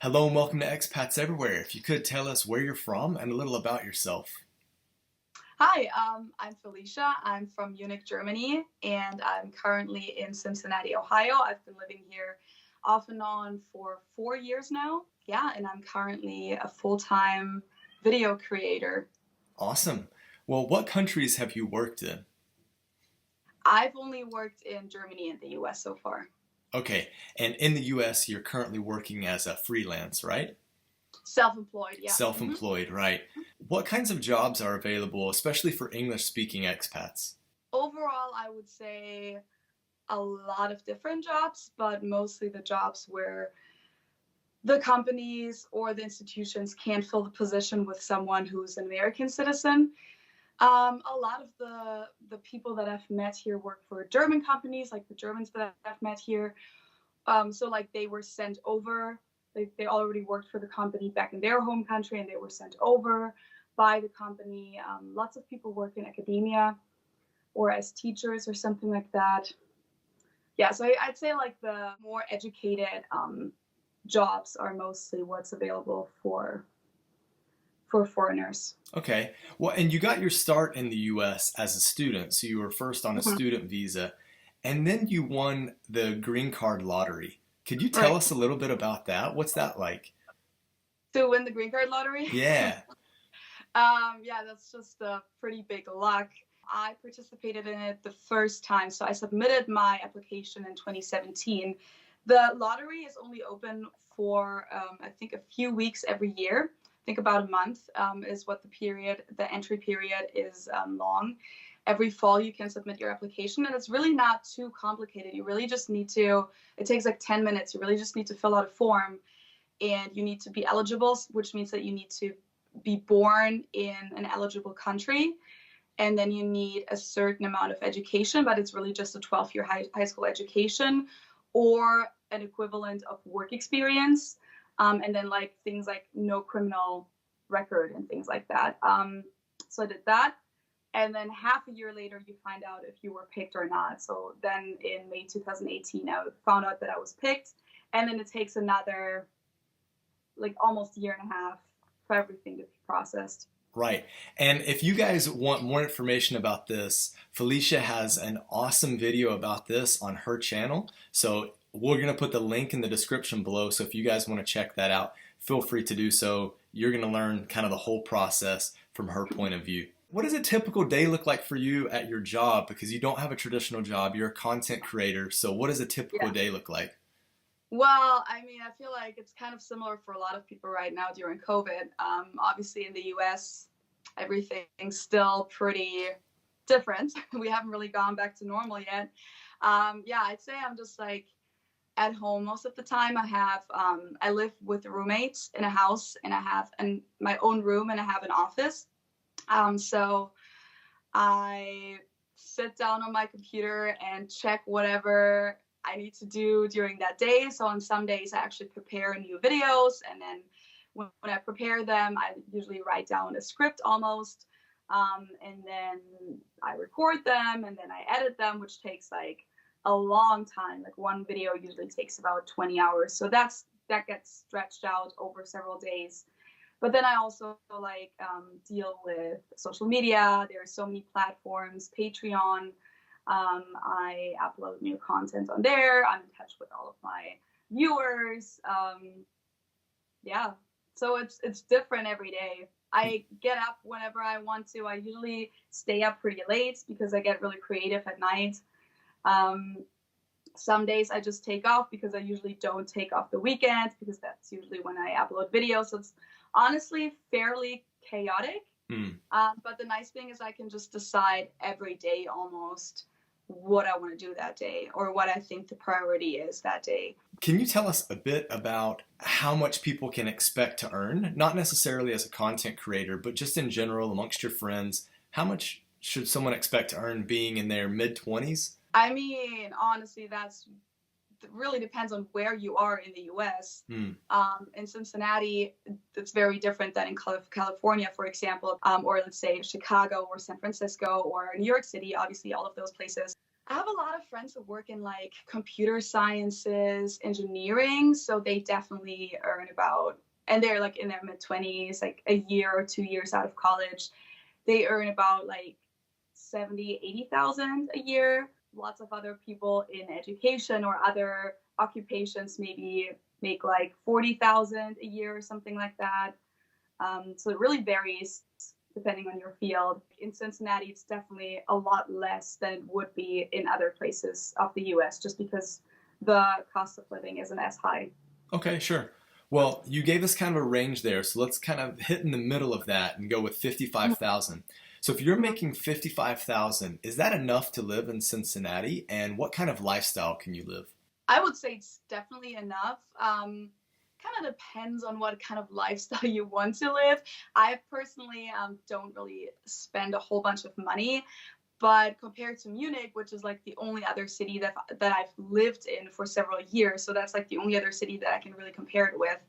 Hello and welcome to Expats Everywhere. If you could tell us where you're from and a little about yourself. Hi, I'm Felicia. I'm from Munich, Germany, and I'm currently in Cincinnati, Ohio. I've been living here off and on for 4 years now. Yeah, and I'm currently a full-time video creator. Awesome. Well, what countries have you worked in? I've only worked in Germany and the US so far. Okay, and in the US, you're currently working as a freelance, right? Self-employed, yeah. Self-employed, right. What kinds of jobs are available, especially for English-speaking expats? Overall, I would say a lot of different jobs, but mostly the jobs where the companies or the institutions can't fill the position with someone who's an American citizen. A lot of the people that I've met here work for German companies, like the Germans that I've met here. So like they were sent over. They already worked for the company back in their home country, and they were sent over by the company. Lots of people work in academia or as teachers or something like that. Yeah, so I'd say like the more educated jobs are mostly what's available for foreigners. Okay, well, and you got your start in the US as a student, so you were first on a Mhm. student visa, and then you won the green card lottery. Could you tell Right. us a little bit about that? What's that like? To win the green card lottery. Yeah. Yeah, that's just a pretty big luck. I participated in it the first time, so I submitted my application in 2017. The lottery is only open for, I think, a few weeks every year. I think about a month is what the entry period is long. Every fall, you can submit your application, and it's really not too complicated. You really just need to, it takes like 10 minutes. You really just need to fill out a form, and you need to be eligible, which means that you need to be born in an eligible country, and then you need a certain amount of education, but it's really just a 12-year high school education or an equivalent of work experience, and then like things like no criminal record and things like that. So I did that, and then half a year later you find out if you were picked or not. So then in May 2018 I found out that I was picked, and then it takes another like almost a year and a half for everything to be processed. Right. And if you guys want more information about this, Felicia has an awesome video about this on her channel. So we're going to put the link in the description below. So if you guys want to check that out, feel free to do so. You're going to learn kind of the whole process from her point of view. What does a typical day look like for you at your job? Because you don't have a traditional job, you're a content creator. So what does a typical Yeah. day look like? Well, I mean, I feel like it's kind of similar for a lot of people right now during COVID. Obviously, in the US, everything's still pretty different. We haven't really gone back to normal yet. Yeah, I'd say I'm just like at home most of the time. I live with roommates in a house, and I have my own room, and I have an office. So I sit down on my computer and check whatever I need to do during that day. So on some days, I actually prepare new videos, and then when I prepare them, I usually write down a script almost, and then I record them, and then I edit them, which takes like a long time. Like one video usually takes about 20 hours, so that gets stretched out over several days. But then I also like deal with social media. There are so many platforms, Patreon. I upload new content on there. I'm in touch with all of my viewers. Yeah, so it's different every day. I get up whenever I want to. I usually stay up pretty late because I get really creative at night. Um, some days I just take off because I usually don't take off the weekends because that's usually when I upload videos. So it's honestly fairly chaotic. Hmm. But the nice thing is I can just decide every day almost what I want to do that day or what I think the priority is that day. Can you tell us a bit about how much people can expect to earn? Not necessarily as a content creator, but just in general amongst your friends. How much should someone expect to earn being in their mid-20s? I mean, honestly, that's really depends on where you are in the US. Hmm. In Cincinnati, it's very different than in California, for example, or let's say Chicago or San Francisco or New York City, obviously all of those places. I have a lot of friends who work in like computer sciences, engineering, so they definitely earn about, and they're like in their mid 20s, like a year or 2 years out of college. They earn about like 70, 80,000 a year. Lots of other people in education or other occupations maybe make like 40,000 a year or something like that. So it really varies depending on your field. In Cincinnati, it's definitely a lot less than it would be in other places of the US just because the cost of living isn't as high. Okay, sure. Well, you gave us kind of a range there, so let's kind of hit in the middle of that and go with 55,000. So if you're making 55,000, is that enough to live in Cincinnati? And what kind of lifestyle can you live? I would say it's definitely enough. Kind of depends on what kind of lifestyle you want to live. I personally don't really spend a whole bunch of money, but compared to Munich, which is like the only other city that I've lived in for several years, so that's like the only other city that I can really compare it with.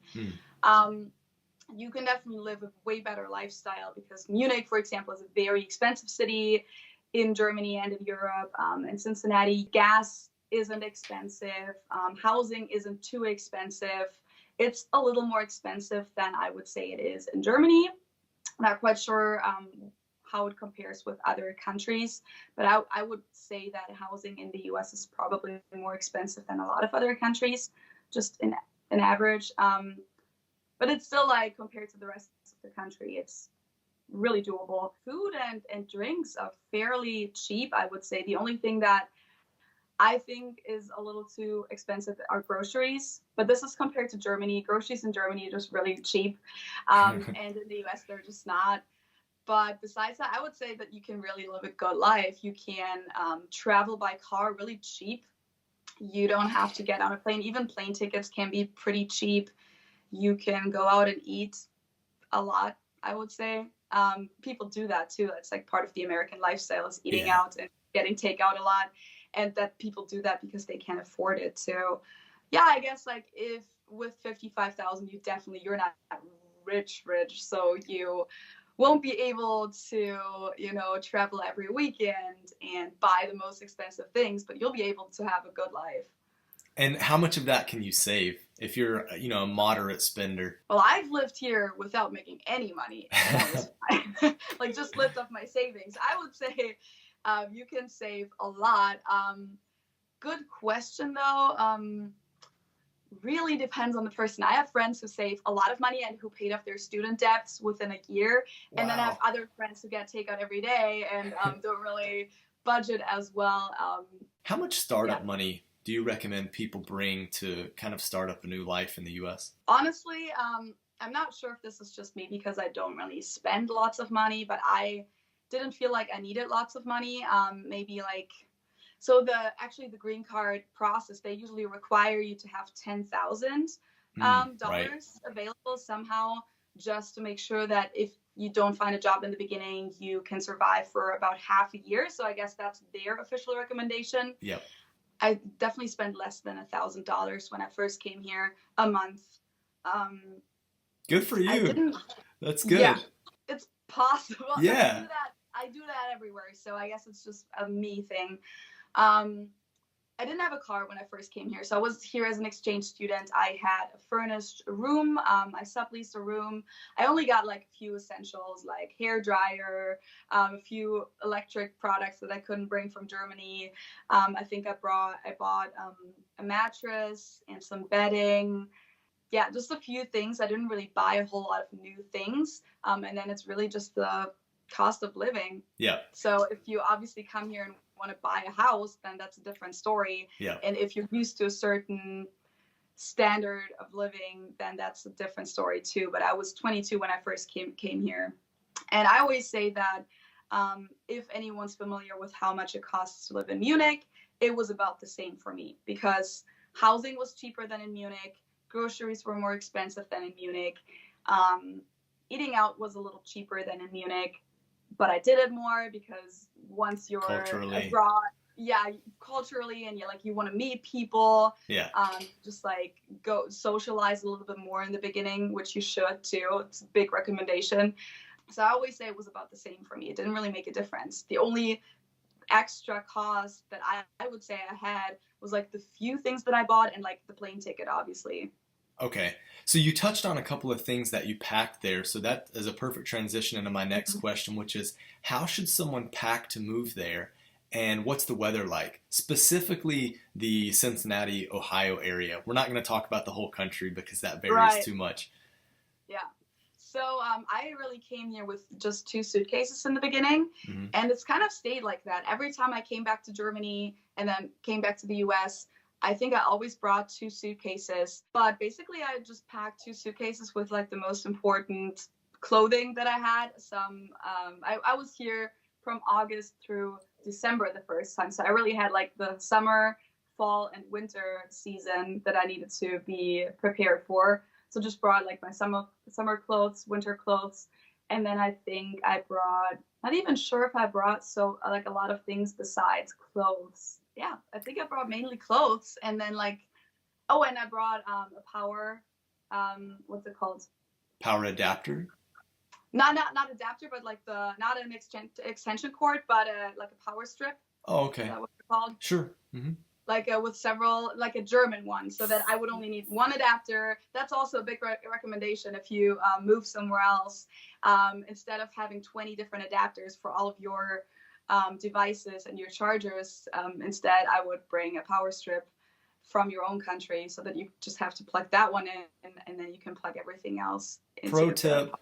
You can definitely live a way better lifestyle because Munich, for example, is a very expensive city in Germany and in Europe. In Cincinnati, gas isn't expensive, housing isn't too expensive. It's a little more expensive than I would say it is in Germany. I'm not quite sure how it compares with other countries, but I would say that housing in the US is probably more expensive than a lot of other countries, just in average. But it's still like compared to the rest of the country, it's really doable. Food and drinks are fairly cheap, I would say. The only thing that I think is a little too expensive are groceries, but this is compared to Germany. Groceries in Germany are just really cheap, and in the US they're just not. But besides that, I would say that you can really live a good life. You can travel by car really cheap. You don't have to get on a plane. Even plane tickets can be pretty cheap. You can go out and eat a lot, I would say. People do that too. It's like part of the American lifestyle is eating out and getting takeout a lot. And that people do that because they can't afford it. So, yeah, I guess like if with 55,000, you're not rich, so you won't be able to, travel every weekend and buy the most expensive things, but you'll be able to have a good life. And how much of that can you save if you're, a moderate spender? Well, I've lived here without making any money. Like just lived off my savings. I would say you can save a lot. Good question, though. Really depends on the person. I have friends who save a lot of money and who paid off their student debts within a year. Wow. And then I have other friends who get takeout every day and don't really budget as well. How much startup money do you recommend people bring to kind of start up a new life in the U.S.? Honestly, I'm not sure if this is just me because I don't really spend lots of money, but I didn't feel like I needed lots of money. Maybe like, so the green card process, they usually require you to have $10,000 dollars available somehow, just to make sure that if you don't find a job in the beginning, you can survive for about half a year. So I guess that's their official recommendation. Yep. I definitely spent less than $1,000 when I first came here a month. Good for you. That's good. Yeah, it's possible. Yeah. I do that everywhere, so I guess it's just a me thing. I didn't have a car when I first came here, so I was here as an exchange student. I had a furnished room. I subleased a room. I only got like a few essentials like hair dryer, a few electric products that I couldn't bring from Germany. I think I bought a mattress and some bedding. Yeah, just a few things. I didn't really buy a whole lot of new things. And then it's really just the cost of living. Yeah. So if you obviously come here and want to buy a house, then that's a different story. Yeah. And if you're used to a certain standard of living, then that's a different story too. But I was 22 when I first came here. And I always say that if anyone's familiar with how much it costs to live in Munich, it was about the same for me because housing was cheaper than in Munich. Groceries were more expensive than in Munich. Eating out was a little cheaper than in Munich, but I did it more because once you're abroad, culturally, and you want to meet people, just like go socialize a little bit more in the beginning, which you should too. It's a big recommendation. So I always say it was about the same for me. It didn't really make a difference. The only extra cost that I would say I had was like the few things that I bought and like the plane ticket, obviously. Okay. So you touched on a couple of things that you packed there. So that is a perfect transition into my next Mhm. question, which is how should someone pack to move there? And what's the weather like? Specifically the Cincinnati, Ohio area. We're not going to talk about the whole country because that varies Right. too much. Yeah. So I really came here with just 2 suitcases in the beginning, Hmm. and it's kind of stayed like that. Every time I came back to Germany and then came back to the US, I think I always brought 2 suitcases. But basically, I just packed 2 suitcases with like the most important clothing that I had. I was here from August through December the first time. So I really had like the summer, fall, and winter season that I needed to be prepared for. So just brought like my summer clothes, winter clothes, and then I think I brought, not even sure if I brought so like a lot of things besides clothes. Yeah, I think I brought mainly clothes, and then like, oh, and I brought a power, what's it called? Power adapter? Not adapter, but like the not an extension cord, but like a power strip. Oh, Is okay. that what it's called? Sure. Hmm. Like with several, like a German one, so that I would only need one adapter. That's also a big recommendation if you move somewhere else. Instead of having 20 different adapters for all of your devices and your chargers, instead I would bring a power strip from your own country so that you just have to plug that one in, and then you can plug everything else Pro into the, tip.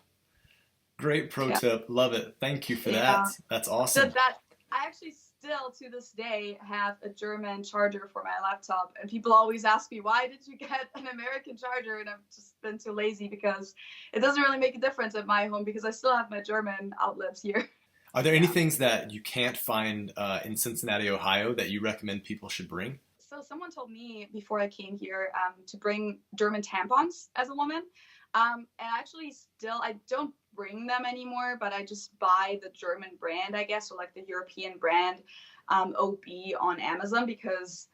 Great pro yeah. tip. Love it. Thank you for that. Yeah. That's So awesome. that I actually still to this day have a German charger for my laptop, and people always ask me, why did you get an American charger? And I've just been too lazy because it doesn't really make a difference at my home because I still have my German outlets here. Are there any Yeah. things that you can't find in Cincinnati, Ohio that you recommend people should bring? So someone told me before I came here to bring German tampons as a woman. And actually still, I don't bring them anymore, but I just buy the German brand, I guess, or like the European brand, OB on Amazon, because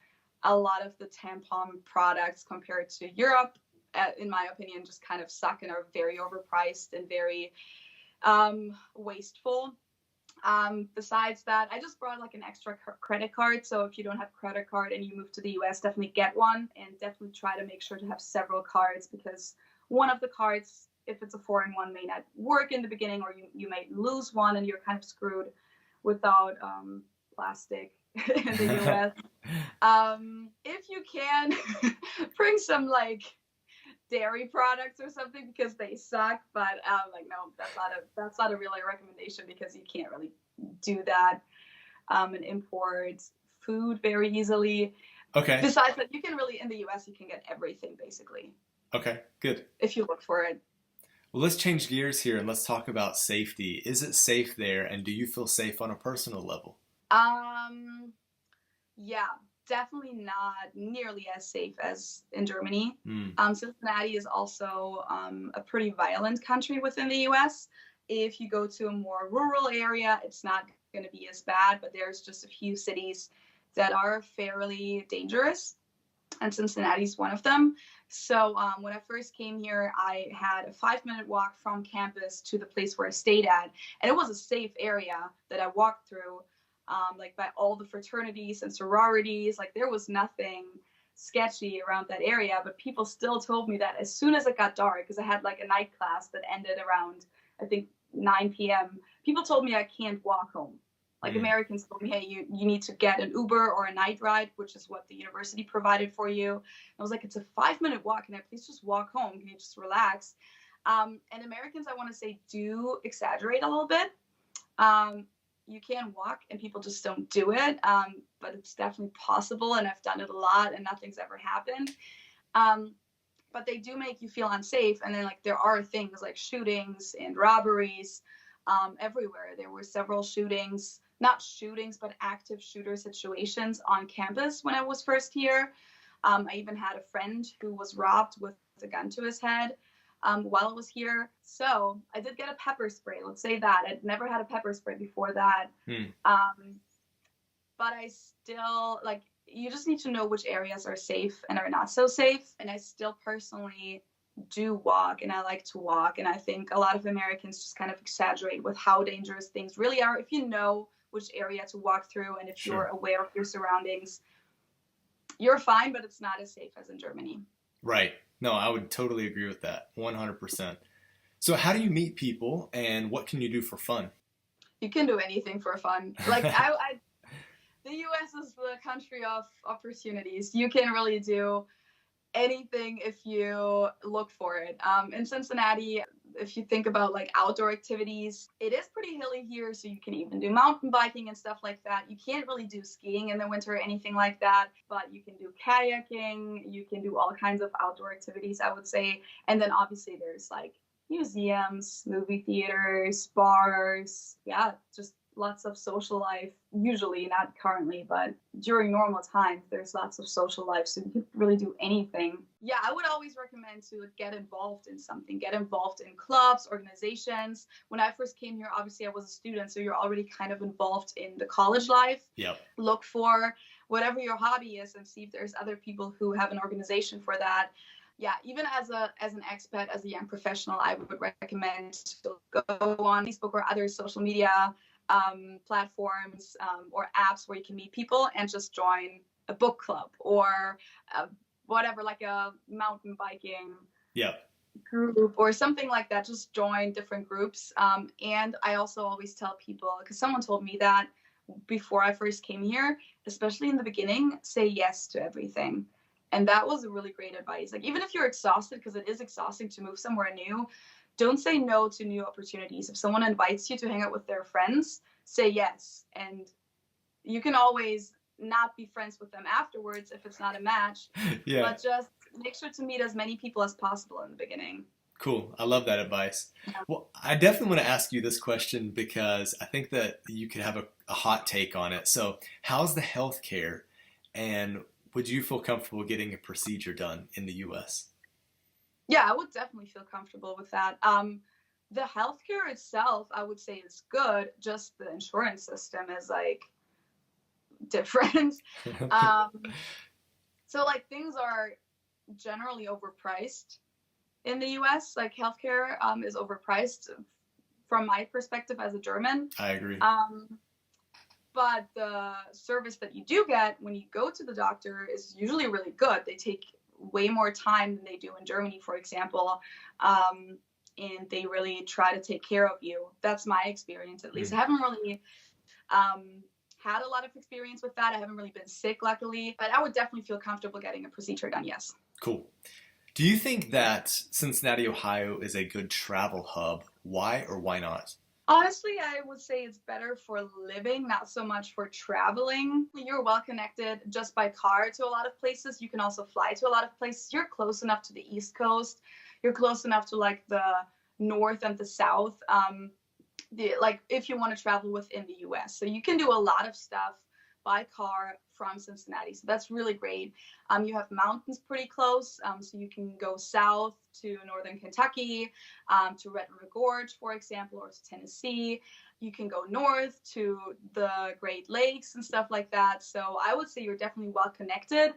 a lot of the tampon products compared to Europe, in my opinion, just kind of suck and are very overpriced and very wasteful. Besides that, I just brought like an extra credit card. So if you don't have a credit card and you move to the US, definitely get one, and definitely try to make sure to have several cards, because one of the cards, if it's a foreign one, may not work in the beginning, or you may lose one and you're kind of screwed without plastic in the US. If you can, bring some like dairy products or something because they suck. But like no, that's not a really recommendation because you can't really do that and import food very easily. Okay. Besides that, you can really in the US you can get everything basically Okay. Good. if you look for it. Well, let's change gears here and let's talk about safety. Is it safe there, and do you feel safe on a personal level? Um, yeah, definitely not nearly as safe as in Germany. Mm. Cincinnati is also a pretty violent country within the US. If you go to a more rural area, it's not going to be as bad, but there's just a few cities that are fairly dangerous, and Cincinnati's one of them. So when I first came here, I had a 5-minute walk from campus to the place where I stayed at, and it was a safe area that I walked through, like by all the fraternities and sororities. Like there was nothing sketchy around that area, but people still told me that as soon as it got dark, because I had like a night class that ended around, I think, 9 p.m., people told me I can't walk home. Like Mm. Americans told me, hey, you need to get an Uber or a night ride, which is what the university provided for you. I was like, it's a 5-minute walk. Can I please just walk home? Can you just relax? And Americans, I want to say, do exaggerate a little bit. You can walk and people just don't do it. But it's definitely possible. And I've done it a lot and nothing's ever happened. But they do make you feel unsafe. And then like there are things like shootings and robberies everywhere. There were several shootings, not shootings, but active shooter situations on campus when I was first here. I even had a friend who was robbed with a gun to his head while I was here. So I did get a pepper spray. Let's say that. I'd never had a pepper spray before that. Mm. But I still, like, you just need to know which areas are safe and are not so safe. And I still personally do walk, and I like to walk. And I think a lot of Americans just kind of exaggerate with how dangerous things really are. If you know which area to walk through, and if Sure. you're aware of your surroundings, you're fine, but it's not as safe as in Germany. Right. No, I would totally agree with that. 100%. So how do you meet people and what can you do for fun? You can do anything for fun. Like the US is the country of opportunities. You can really do anything if you look for it. In Cincinnati, if you think about like outdoor activities, it is pretty hilly here, so you can even do mountain biking and stuff like that. You can't really do skiing in the winter or anything like that, but you can do kayaking, you can do all kinds of outdoor activities, I would say. And then obviously there's like museums, movie theaters, bars, yeah, just lots of social life. Usually, not currently, but during normal times, there's lots of social life, so you can really do anything. Yeah, I would always recommend to get involved in something, get involved in clubs, organizations. When I first came here, obviously I was a student, so you're already kind of involved in the college life. Yep. Look for whatever your hobby is and see if there's other people who have an organization for that. Yeah, even as an expat, as a young professional, I would recommend to go on Facebook or other social media platforms or apps where you can meet people and just join a book club or whatever, like a mountain biking group or something like that. Just join different groups. And I also always tell people, because someone told me that before I first came here, especially in the beginning, say yes to everything. And that was a really great advice. Like, even if you're exhausted, because it is exhausting to move somewhere new, don't say no to new opportunities. If someone invites you to hang out with their friends, say yes. And you can always not be friends with them afterwards if it's not a match. Yeah. But just make sure to meet as many people as possible in the beginning. Cool. I love that advice. Yeah. Well, I definitely want to ask you this question because I think that you could have a hot take on it. So how's the healthcare, and would you feel comfortable getting a procedure done in the U.S.? Yeah, I would definitely feel comfortable with that. The healthcare itself, I would say, is good. Just the insurance system is like different. So like things are generally overpriced in the U.S. Like healthcare is overpriced from my perspective as a German. I agree. But the service that you do get when you go to the doctor is usually really good. They take way more time than they do in Germany, for example. And they really try to take care of you. That's my experience, at least. I haven't really had a lot of experience with that. I haven't really been sick, luckily. But I would definitely feel comfortable getting a procedure done, yes. Cool. Do you think that Cincinnati, Ohio is a good travel hub? Why or why not? Honestly, I would say it's better for living, not so much for traveling. You're well connected just by car to a lot of places. You can also fly to a lot of places. You're close enough to the East Coast. You're close enough to like the North and the South. Like if you want to travel within the US. So you can do a lot of stuff by car from Cincinnati. So that's really great. You have mountains pretty close. So you can go south to northern Kentucky, to Red River Gorge, for example, or to Tennessee. You can go north to the Great Lakes and stuff like that. So I would say you're definitely well connected.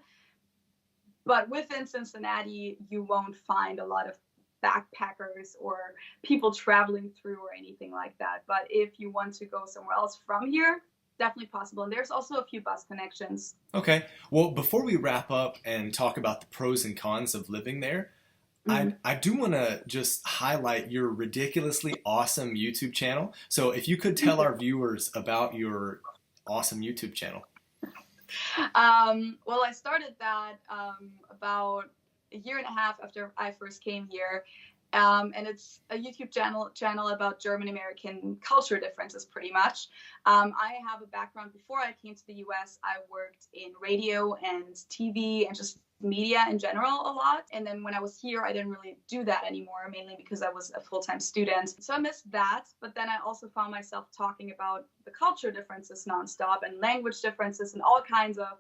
But within Cincinnati, you won't find a lot of backpackers or people traveling through or anything like that. But if you want to go somewhere else from here, definitely possible. And there's also a few bus connections. Okay. Well, before we wrap up and talk about the pros and cons of living there, I do want to just highlight your ridiculously awesome YouTube channel. So if you could tell our viewers about your awesome YouTube channel. Well, I started that about a year and a half after I first came here. And it's a YouTube channel about German American culture differences, pretty much. I have a background before I came to the US. I worked in radio and TV and just media in general a lot. And then when I was here, I didn't really do that anymore, mainly because I was a full-time student. So I missed that. But then I also found myself talking about the culture differences nonstop and language differences and all kinds of,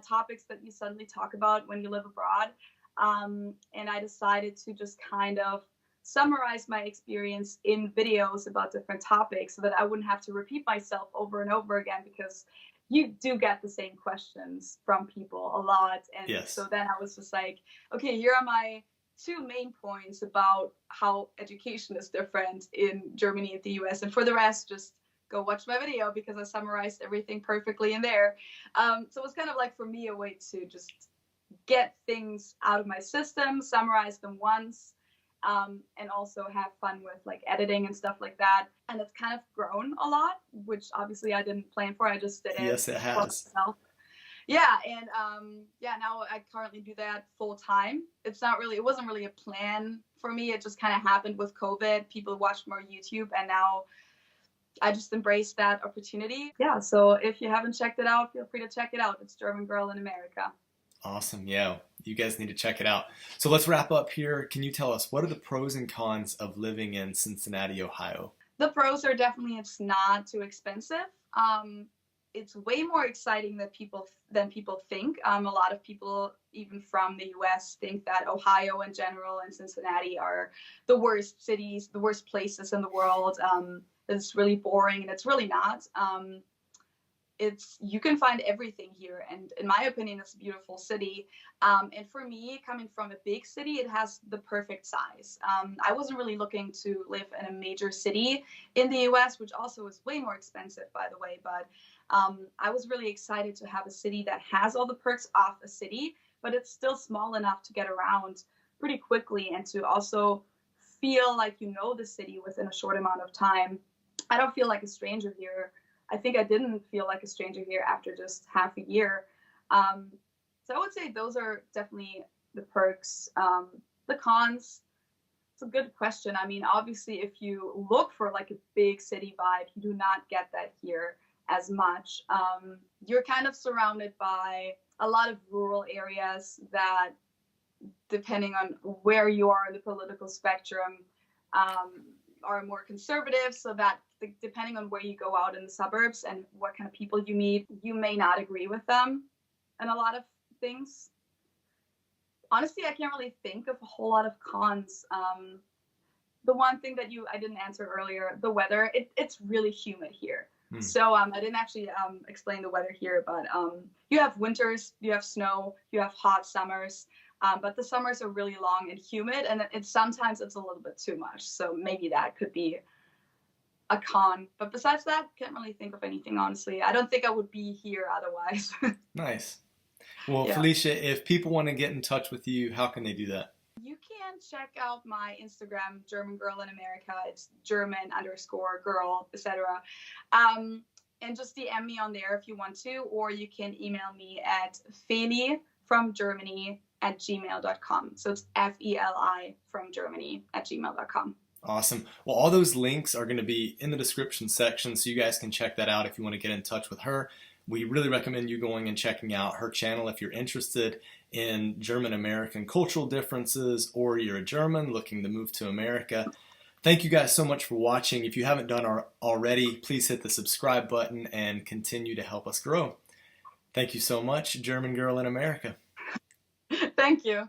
topics that you suddenly talk about when you live abroad. And I decided to just kind of summarize my experience in videos about different topics so that I wouldn't have to repeat myself over and over again, because you do get the same questions from people a lot. And yes. So then I was just like, okay, here are my two main points about how education is different in Germany and the US. And for the rest, just go watch my video because I summarized everything perfectly in there. So it was kind of like for me a way to just get things out of my system, summarize them once, and also have fun with like editing and stuff like that. And it's kind of grown a lot, which obviously I didn't plan for. I just did it. Yes, it has. Myself. Yeah, and now I currently do that full time. It wasn't really a plan for me. It just kind of happened with COVID. People watched more YouTube, and now I just embraced that opportunity. Yeah, so if you haven't checked it out, feel free to check it out. It's German Girl in America. Awesome. Yeah, you guys need to check it out. So let's wrap up here. Can you tell us what are the pros and cons of living in Cincinnati, Ohio? The pros are definitely it's not too expensive. It's way more exciting than people think. A lot of people, even from the U.S., think that Ohio in general and Cincinnati are the worst cities, the worst places in the world. It's really boring, and it's really not. You can find everything here, and in my opinion, it's a beautiful city. And for me, coming from a big city, it has the perfect size. I wasn't really looking to live in a major city in the U.S., which also is way more expensive, by the way. But I was really excited to have a city that has all the perks of a city, but it's still small enough to get around pretty quickly and to also feel like you know the city within a short amount of time. I don't feel like a stranger here. I think I didn't feel like a stranger here after just half a year. So I would say those are definitely the perks. The cons, it's a good question. I mean, obviously, if you look for like a big city vibe, you do not get that here as much. You're kind of surrounded by a lot of rural areas that, depending on where you are in the political spectrum, are more conservative, so that depending on where you go out in the suburbs and what kind of people you meet, you may not agree with them and a lot of things. Honestly, I can't really think of a whole lot of cons. The one thing that I didn't answer earlier, the weather, it's really humid here. So I didn't actually explain the weather here, but you have winters, you have snow, you have hot summers. But the summers are really long and humid, and sometimes it's a little bit too much. So maybe that could be a con. But besides that, can't really think of anything, honestly. I don't think I would be here otherwise. Nice. Well, yeah. Felicia, if people want to get in touch with you, how can they do that? You can check out my Instagram, German Girl in America. It's German_girl, etc. And just DM me on there if you want to, or you can email me at Feli from Germany @gmail.com. So it's FELI from Germany @gmail.com. Awesome. Well, all those links are going to be in the description section, so you guys can check that out if you want to get in touch with her. We really recommend you going and checking out her channel if you're interested in German-American cultural differences, or you're a German looking to move to America. Thank you guys so much for watching. If you haven't done already, please hit the subscribe button and continue to help us grow. Thank you so much, German Girl in America. Thank you.